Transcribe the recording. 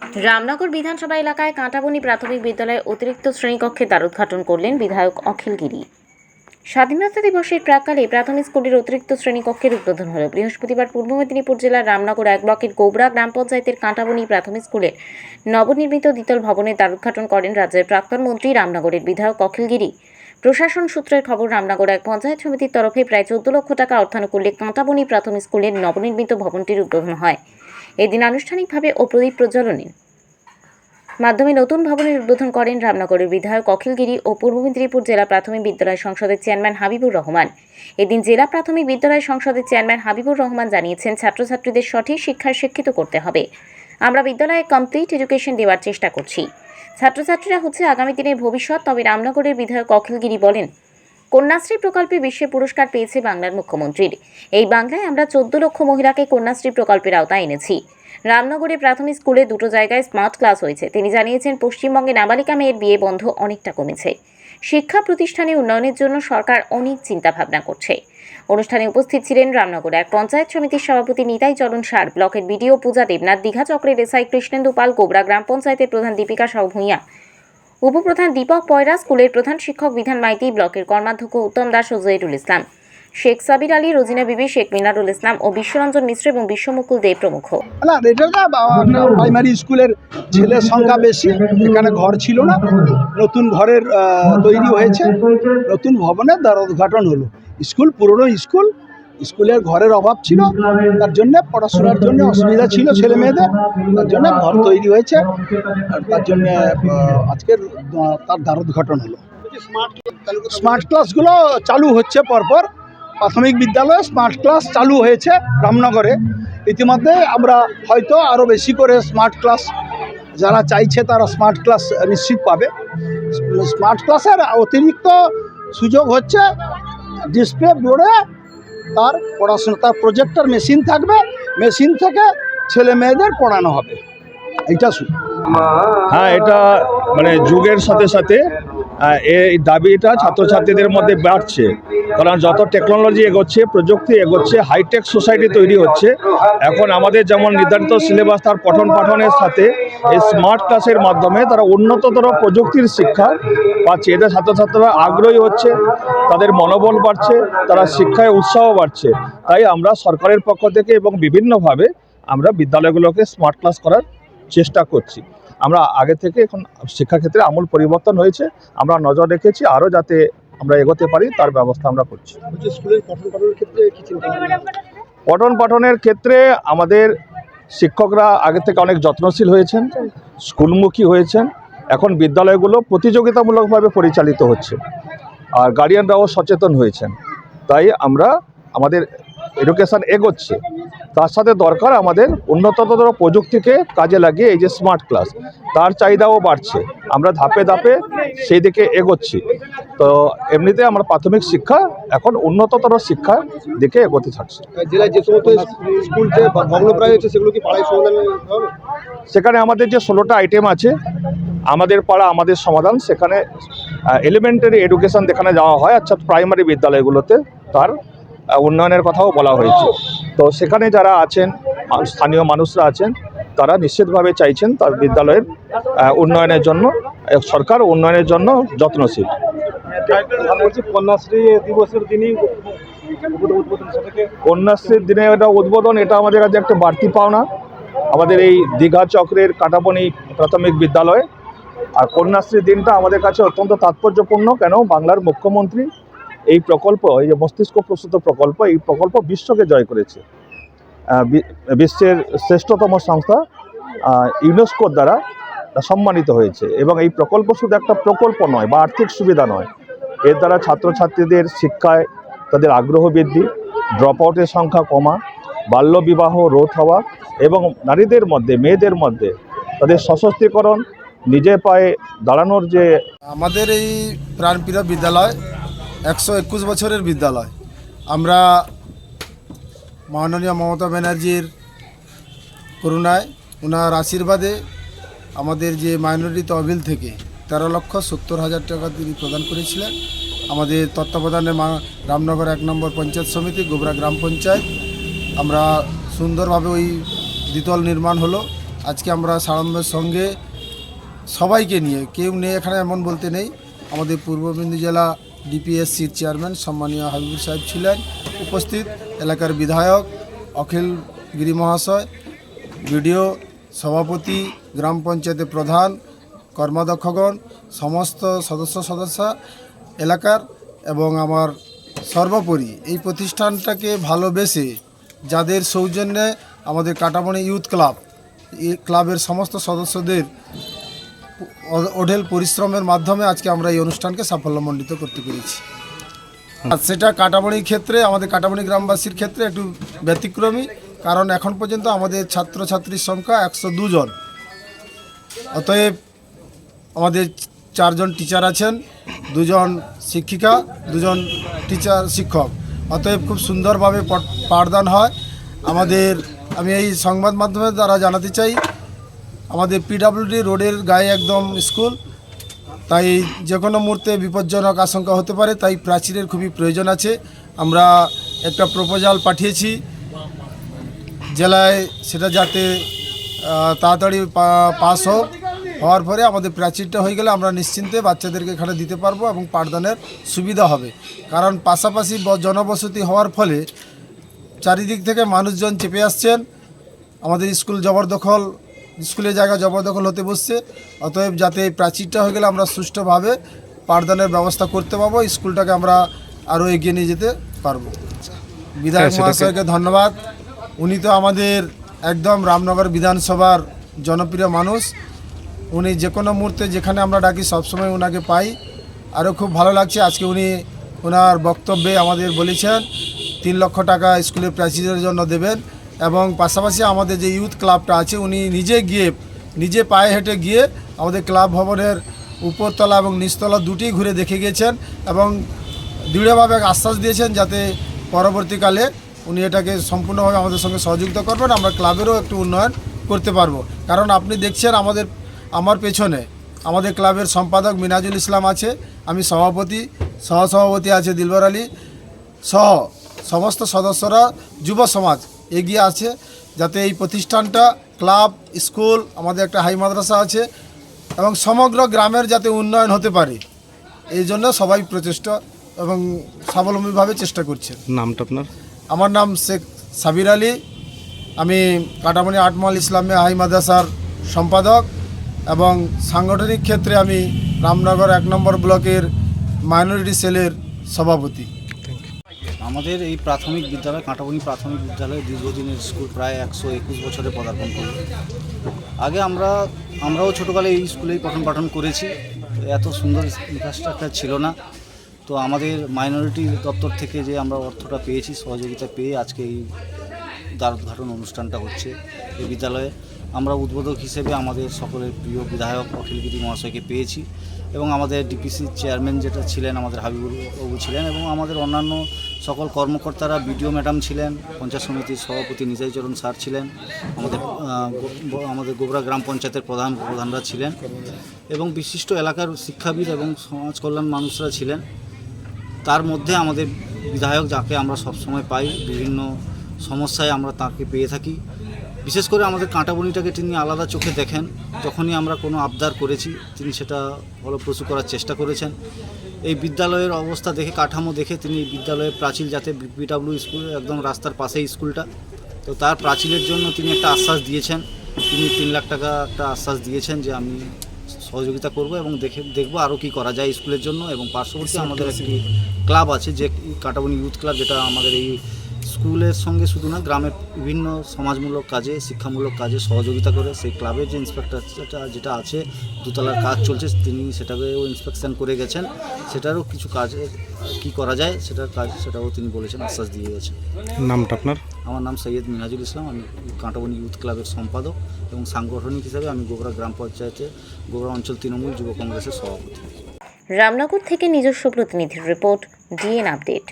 রামনগর বিধানসভা এলাকায় কাঁটাবনি প্রাথমিক বিদ্যালয়ে অতিরিক্ত শ্রেণীকক্ষের দ্বারোদ্ঘাটন করলেন বিধায়ক অখিল গিরি। স্বাধীনতা দিবসের প্রাক্কালে প্রাথমিক স্কুলের অতিরিক্ত শ্রেণীকক্ষের উদ্বোধন হল বৃহস্পতিবার পূর্ব মেদিনীপুর জেলার রামনগর 1 ব্লকের গোবরা গ্রাম পঞ্চায়েতের কাঁটাবনি প্রাথমিক স্কুলের নবনির্মিত দ্বিতল ভবনের দ্বারোদ্ঘাটন করেন রাজ্যের প্রাক্তন মন্ত্রী রামনগরের বিধায়ক অখিল গিরি। প্রশাসন সূত্রের খবর, রামনগর 1 পঞ্চায়েত সমিতির তরফে প্রায় 14 লক্ষ টাকা অর্থানুকূল্যে কাঁটাবনি প্রাথমিক স্কুলের নবনির্মিত ভবনটির উদ্বোধন হয়। এদিন আনুষ্ঠানিকভাবে ও প্রদীপ প্রজ্বলনের মাধ্যমে নতুন ভবনের উদ্বোধন করেন রামনগরের বিধায়ক অখিল গিরি ও পূর্ব মেদিনীপুর জেলা প্রাথমিক বিদ্যালয় সংসদের চেয়ারম্যান হাবিবুর রহমান। এদিন জেলা প্রাথমিক বিদ্যালয় সংসদের চেয়ারম্যান হাবিবুর রহমান জানিয়েছেন, ছাত্রছাত্রীদের সঠিক শিক্ষায় শিক্ষিত করতে হবে। আমরা বিদ্যালয়ে কমপ্লিট এডুকেশন দেওয়ার চেষ্টা করছি। ছাত্রছাত্রীরা হচ্ছে আগামী দিনের ভবিষ্যৎ। তবে রামনগরের বিধায়ক অখিল গিরি বলেন, কন্যাশ্রী প্রকল্পে বিশ্বে পুরস্কার পেয়েছে বাংলার মুখ্যমন্ত্রীর। এই বাংলায় আমরা 14 লক্ষ মহিলাকে কন্যাশ্রী প্রকল্পের আওতায় এনেছি। রামনগরে প্রাথমিক স্কুলে 2টো জায়গায় স্মার্ট ক্লাস হয়েছে। তিনি জানিয়েছেন, পশ্চিমবঙ্গে নাবালিকা মেয়ের বিয়ে বন্ধ অনেকটা কমেছে। শিক্ষা প্রতিষ্ঠানে উন্নয়নের জন্য সরকার অনেক চিন্তা ভাবনা করছে। অনুষ্ঠানে উপস্থিত ছিলেন রামনগর 1 পঞ্চায়েত সমিতির সভাপতি নিতাই চরণ সার, ব্লকের বিডিও পূজা দেবনাথ, দীঘা চক্রের এসআই কৃষ্ণেন্দু পাল, গোবরা গ্রাম পঞ্চায়েতের প্রধান দীপিকা সাউ ভূঁইয়া, উপপ্রধান দীপক পয়রা, স্কুলের প্রধান শিক্ষক বিধান মাইতি, ব্লকের কর্মাধ্যক্ষ উত্তম দাস ও জহিরুল ইসলাম, শেখ সাবির আলী, রোজিনা বিবি, শেখ মিনারুল ইসলাম ও বিশ্বরঞ্জন মিশ্র এবং বিশ্বমুকুল দেব প্রমুখ। প্রাইমারি স্কুলের ছেলের সংখ্যা বেশি, এখানে ঘর ছিল না, নতুন ঘরের তৈরি হয়েছে, নতুন ভবনের দ্বারোদ্ঘাটন হলো। স্কুল পুরনো স্কুলের ঘরের অভাব ছিল, তার জন্য পড়াশোনার জন্য অসুবিধা ছিল ছেলে মেয়েদের, তার জন্য ঘর তৈরি হয়েছে, আর তার জন্য আজকের তার দ্বারোদ্ঘাটন হলো। স্মার্ট ক্লাসগুলো চালু হচ্ছে পরপর। প্রাথমিক বিদ্যালয়ে স্মার্ট ক্লাস চালু হয়েছে রামনগরে। ইতিমধ্যে আমরা হয়তো আরও বেশি করে স্মার্ট ক্লাস, যারা চাইছে তারা স্মার্ট ক্লাস নিশ্চিত পাবে। স্মার্ট ক্লাসের অতিরিক্ত সুযোগ হচ্ছে ডিসপ্লে বোর্ডে তার পড়াশোনা, তার প্রজেক্টর মেশিন থাকবে, মেশিন থেকে ছেলে মেয়েদের পড়ানো হবে। এইটা শুধু হ্যাঁ, এটা মানে যুগের সাথে সাথে এই দাবিটা ছাত্রছাত্রীদের মধ্যে বাড়ছে। কারণ যত টেকনোলজি এগোচ্ছে, প্রযুক্তি এগোচ্ছে, হাইটেক সোসাইটি তৈরি হচ্ছে। এখন আমাদের যেমন নির্ধারিত সিলেবাস, তার পঠন পাঠনের সাথে এই স্মার্ট ক্লাসের মাধ্যমে তারা উন্নততর প্রযুক্তির শিক্ষা পাচ্ছে। এটা ছাত্রছাত্রীরা আগ্রহী হচ্ছে, তাদের মনোবল বাড়ছে, তারা শিক্ষায় উৎসাহ বাড়ছে। তাই আমরা সরকারের পক্ষ থেকে এবং বিভিন্নভাবে আমরা বিদ্যালয়গুলোকে স্মার্ট ক্লাস করার চেষ্টা করছি। আমরা আগে থেকে এখন শিক্ষাক্ষেত্রে আমূল পরিবর্তন হয়েছে। আমরা নজর রেখেছি, আরও যাতে আমরা এগোতে পারি তার ব্যবস্থা আমরা করছি। স্কুলের পঠন পাঠনের ক্ষেত্রে কি চিন্তা? পঠন পাঠনের ক্ষেত্রে আমাদের শিক্ষকরা আগে থেকে অনেক যত্নশীল হয়েছেন, স্কুলমুখী হয়েছেন। এখন বিদ্যালয়গুলো প্রতিযোগিতামূলকভাবে পরিচালিত হচ্ছে, আর গার্ডিয়ানরাও সচেতন হয়েছেন। তাই আমাদের এডুকেশন এগোচ্ছে, তার সাথে দরকার আমাদের উন্নততর প্রযুক্তিকে কাজে লাগিয়ে এই যে স্মার্ট ক্লাস, তার চাহিদাও বাড়ছে। আমরা ধাপে ধাপে সেই দিকে এগোচ্ছি। তো এমনিতে আমরা প্রাথমিক শিক্ষা এখন উন্নততর শিক্ষার দিকে এগোতে থাকছি। জেলায় যে সমস্ত স্কুল যে ভগ্নপ্রায় হয়েছে সেগুলো কি পাড়ায় সমাধান হবে? সেখানে আমাদের যে 16টা আইটেম আছে, আমাদের পাড়া আমাদের সমাধান, সেখানে এলিমেন্টারি এডুকেশন যেখানে যাওয়া হয়, অর্থাৎ প্রাইমারি বিদ্যালয়গুলোতে তার উন্নয়নের কথাও বলা হয়েছে। তো সেখানে যারা আছেন, স্থানীয় মানুষরা আছেন, তারা নিশ্চিতভাবে চাইছেন তার বিদ্যালয়ের উন্নয়নের জন্য, সরকার উন্নয়নের জন্য যত্নশীল। কন্যাশ্রী দিবসের দিনই কন্যাশ্রীর দিনে এটা উদ্বোধন, এটা আমাদের কাছে একটা বাড়তি পাওনা আমাদের এই দীঘা চক্রের কাঁটাবনি প্রাথমিক বিদ্যালয়ে। আর কন্যাশ্রীর দিনটা আমাদের কাছে অত্যন্ত তাৎপর্যপূর্ণ। কেন? বাংলার মুখ্যমন্ত্রী এই প্রকল্প, এই যে মস্তিষ্ক প্রসূত প্রকল্প, এই প্রকল্প বিশ্বকে জয় করেছে। বিশ্বের শ্রেষ্ঠতম সংস্থা ইউনেস্কোর দ্বারা সম্মানিত হয়েছে। এবং এই প্রকল্প শুধু একটা প্রকল্প নয় বা আর্থিক সুবিধা নয়, এর দ্বারা ছাত্রছাত্রীদের শিক্ষায় তাদের আগ্রহ বৃদ্ধি, ড্রপ আউটের সংখ্যা কমা, বাল্যবিবাহ রোধ হওয়া এবং নারীদের মধ্যে, মেয়েদের মধ্যে তাদের সশক্তিকরণ, নিজের পায়ে দাঁড়ানোর যে আমাদের এই প্রাণপ্রিয় বিদ্যালয় 121 বছরের বিদ্যালয়। আমরা মাননীয় মমতা ব্যানার্জির করুণায়, ওনার আশীর্বাদে আমাদের যে মাইনরিটি তহবিল থেকে 13,70,000 টাকা তিনি প্রদান করেছিলেন। আমাদের তত্ত্বাবধানে রামনগর 1 নম্বর পঞ্চায়েত সমিতি, গোবরা গ্রাম পঞ্চায়েত, আমরা সুন্দরভাবে ওই দ্বিতল নির্মাণ হলো। আজকে আমরা সাড়ম্বের সঙ্গে সবাইকে নিয়ে, কেউ নেই এখানে এমন বলতে নেই, আমাদের পূর্ব মেদিনীপুর জেলা ডিপিএসসির চেয়ারম্যান সম্মানীয় হাবিবুর সাহেব ছিলেন উপস্থিত, এলাকার বিধায়ক অখিল গিরি মহাশয়, বিডিও, সভাপতি, গ্রাম পঞ্চায়েতের প্রধান, কর্মাধ্যক্ষগণ, সমস্ত সদস্য এলাকার, এবং আমার সর্বোপরি এই প্রতিষ্ঠানটাকে ভালোবেসে যাদের সৌজন্যে আমাদের কাটাবনি ইউথ ক্লাব, এই ক্লাবের সমস্ত সদস্যদের অঢেল পরিশ্রমের মাধ্যমে আজকে আমরা এই অনুষ্ঠানকে সাফল্যমণ্ডিত করতে পেরেছি। আর সেটা কাটাবনির ক্ষেত্রে, আমাদের কাটাবনি গ্রামবাসীর ক্ষেত্রে একটু ব্যতিক্রমী, কারণ এখন পর্যন্ত আমাদের ছাত্রছাত্রীর সংখ্যা 102 জন। অতএব আমাদের 4 জন টিচার আছেন, 2 জন শিক্ষিকা, 2 জন শিক্ষক। অতএব খুব সুন্দরভাবে পাঠদান হয়। আমি এই সংবাদ মাধ্যমের দ্বারা জানাতে চাই, আমাদের পিডাব্লিউডি রোডের গায়ে একদম স্কুল, তাই যে কোনো মুহূর্তে বিপজ্জনক আশঙ্কা হতে পারে, তাই প্রাচীরের খুবই প্রয়োজন আছে। আমরা একটা প্রপোজাল পাঠিয়েছি জেলায়, সেটা যাতে তাড়াতাড়ি পাস হওয়ার পরে আমাদের প্রাচীরটা হয়ে গেলে আমরা নিশ্চিন্তে বাচ্চাদেরকে এখানে দিতে পারবো এবং পাঠদানের সুবিধা হবে। কারণ পাশাপাশি জনবসতি হওয়ার ফলে চারিদিক থেকে মানুষজন চেপে আসছেন, আমাদের স্কুলের জায়গা জবরদখল হতে বসছে। অতএব যাতে এই প্রাচীরটা হয়ে গেলে আমরা সুষ্ঠুভাবে পাঠদানের ব্যবস্থা করতে পারবো, স্কুলটাকে আমরা আরও এগিয়ে নিয়ে যেতে পারবো। বিধায়ক মহাশয়কে ধন্যবাদ, উনি তো আমাদের একদম রামনগর বিধানসভার জনপ্রিয় মানুষ। উনি যে কোনো মুহূর্তে যেখানে আমরা ডাকি সবসময় ওনাকে পাই। আরও খুব ভালো লাগছে আজকে উনি ওনার বক্তব্যে আমাদের বলেছেন 3 লক্ষ টাকা স্কুলের প্রাচীরের জন্য দেবেন, এবং পাশাপাশি আমাদের যে ইউথ ক্লাবটা আছে উনি নিজে পায়ে হেঁটে গিয়ে আমাদের ক্লাব ভবনের উপরতলা এবং নিচতলা দুটি ঘুরে দেখে গিয়েছেন এবং দৃঢ়ভাবে আশ্বাস দিয়েছেন যাতে পরবর্তীকালে উনি এটাকে সম্পূর্ণভাবে আমাদের সঙ্গে সহযোগিতা করবেন, আমরা ক্লাবেরও একটু উন্নয়ন করতে পারবো। কারণ আপনি দেখছেন আমার পেছনে আমাদের ক্লাবের সম্পাদক মিনাজুল ইসলাম আছে, আমি সভাপতি, সহসভাপতি আছে দিলবর আলী সহ সমস্ত সদস্যরা, যুব সমাজ এগিয়ে আছে যাতে এই প্রতিষ্ঠানটা, ক্লাব, স্কুল, আমাদের একটা হাই মাদ্রাসা আছে এবং সমগ্র গ্রামের যাতে উন্নয়ন হতে পারে, এই জন্য সবাই প্রচেষ্টা এবং স্বাবলম্বীভাবে চেষ্টা করছেন। নামটা আপনার? আমার নাম শেখ সাবির আলী, আমি কাটাবনি আটমল ইসলামিয়া হাই মাদ্রাসার সম্পাদক এবং সাংগঠনিক ক্ষেত্রে আমি রামনগর 1 নম্বর ব্লকের মাইনরিটি সেলের সভাপতি। আমাদের এই প্রাথমিক বিদ্যালয়, কাঁটাবনি প্রাথমিক বিদ্যালয় দীর্ঘদিনের স্কুল, প্রায় 121 বছরে পদার্পণ করি। আগে আমরাও ছোটোকালে এই স্কুলেই পঠন পাঠন করেছি, এত সুন্দর ইনফ্রাস্ট্রাকচার ছিল না। তো আমাদের মাইনরিটি দপ্তর থেকে যে আমরা অর্থটা পেয়েছি, সহযোগিতা পেয়ে আজকে এই দ্বারোদ্ঘাটন অনুষ্ঠানটা হচ্ছে এই বিদ্যালয়ে। আমরা উদ্বোধক হিসেবে আমাদের সকলের প্রিয় বিধায়ক অখিল গিরি মহাশয়কে পেয়েছি এবং আমাদের ডিপিসির চেয়ারম্যান যেটা ছিলেন আমাদের হাবিবুর বাবু ছিলেন এবং আমাদের অন্যান্য সকল কর্মকর্তারা, বিডিও ম্যাডাম ছিলেন, পঞ্চায়েত সমিতির সভাপতি নিতাইচরণ স্যার ছিলেন, আমাদের গোবরা গ্রাম পঞ্চায়েতের প্রধানরা ছিলেন এবং বিশিষ্ট এলাকার শিক্ষাবিদ এবং সমাজ কল্যাণ মানুষরা ছিলেন। তার মধ্যে আমাদের বিধায়ক, যাকে আমরা সবসময় পাই, বিভিন্ন সমস্যায় আমরা তাকে পেয়ে থাকি। বিশেষ করে আমাদের কাঁটাবনিটাকে তিনি আলাদা চোখে দেখেন। যখনই আমরা কোনো আবদার করেছি তিনি সেটা ফলপ্রসূ করার চেষ্টা করেছেন। এই বিদ্যালয়ের অবস্থা দেখে, কাঠামো দেখে তিনি বিদ্যালয়ের প্রাচীর, যাতে বিডব্লিউ স্কুল একদম রাস্তার পাশেই স্কুলটা, তো তার প্রাচীরের জন্য তিনি একটা আশ্বাস দিয়েছেন। তিনি 3 লাখ টাকা একটা আশ্বাস দিয়েছেন যে আমি সহযোগিতা করব এবং দেখব আরও কী করা যায় স্কুলের জন্য। এবং পার্শ্ববর্তী আমাদের একটি ক্লাব আছে, যে কাঁটাবনি ইউথ ক্লাব, যেটা আমাদের এই স্কুলের সঙ্গে শুধু না, গ্রামের বিভিন্ন সমাজমূলক কাজে, শিক্ষামূলক কাজে সহযোগিতা করে। সেই ক্লাবের যে ইন্সপেক্টর যেটা আছে, 2 তলার কাজ চলছে, তিনি সেটাকেও ইন্সপেকশন করে গেছেন। সেটারও কিছু কাজ কী করা যায় সেটাও তিনি বলেছেন, আশ্বাস দিয়ে গেছেন। নামটা আপনার? আমার নাম সৈয়দ মিনাজুল ইসলাম, আমি কাঁটাবনি ইউথ ক্লাবের সম্পাদক এবং সাংগঠনিক হিসাবে আমি গোবরা গ্রাম পঞ্চায়েতে গোবরা অঞ্চল তৃণমূল যুব কংগ্রেসের সভাপতি। রামনগর থেকে নিজস্ব প্রতিনিধির রিপোর্ট, ডিএন আপডেট।